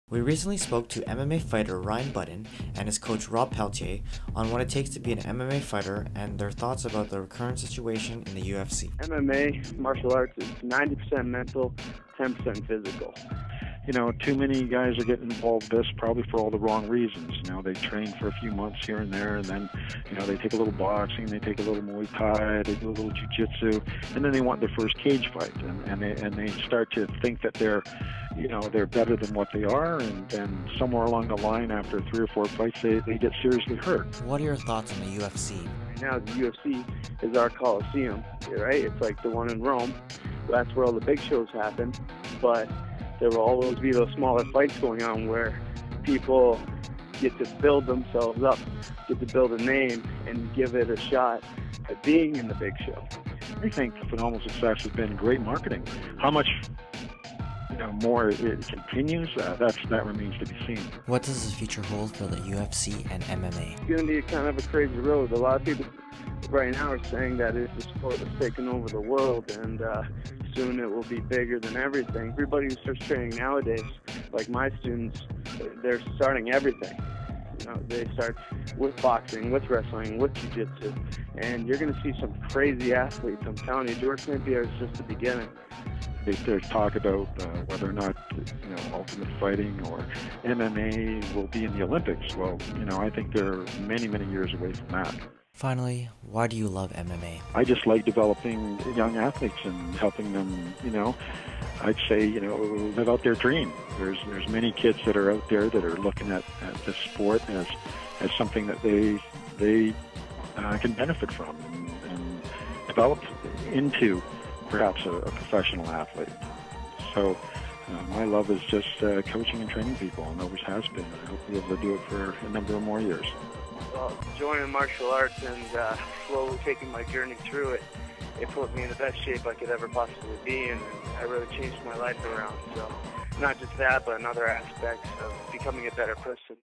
We recently spoke to MMA fighter Ryan Button and his coach Rob Pelletier on what it takes to be an MMA fighter and their thoughts about the current situation in the UFC. MMA, martial arts, is 90% mental, 10% physical. You know, too many guys are getting involved in this probably for all the wrong reasons. You know, they train for a few months here and there, and then, you know, they take a little boxing, they take a little Muay Thai, they do a little jiu-jitsu, and then they want their first cage fight, and they start to think that they're better than what they are, and then somewhere along the line, after 3 or 4 fights, they get seriously hurt. What are your thoughts on the UFC? Right now, the UFC is our Coliseum, right? It's like the one in Rome. That's where all the big shows happen, but there will always be those smaller fights going on where people get to build themselves up, get to build a name, and give it a shot at being in the big show. I think phenomenal success has been great marketing. How much more it continues, that remains to be seen. What does the future hold for the UFC and MMA? It's going to be kind of a crazy road. A lot of people right now are saying that it's a sport that's taken over the world, and soon it will be bigger than everything. Everybody who starts training nowadays, like my students, they're starting everything. You know, they start with boxing, with wrestling, with jiu-jitsu, and you're going to see some crazy athletes. I'm telling you, George St. Pierre is just the beginning. There's talk about whether or not ultimate fighting or MMA will be in the Olympics. Well, I think they're many, many years away from that. Finally, why do you love MMA? I just like developing young athletes and helping them, I'd say, live out their dream. There's many kids that are out there that are looking at this sport as something that they can benefit from and develop into perhaps a professional athlete. So my love is just coaching and training people, and always has been. I hope we'll be able to do it for a number of more years. Well, joining martial arts and slowly taking my journey through it, it put me in the best shape I could ever possibly be, and I really changed my life around. So not just that, but in other aspects of becoming a better person.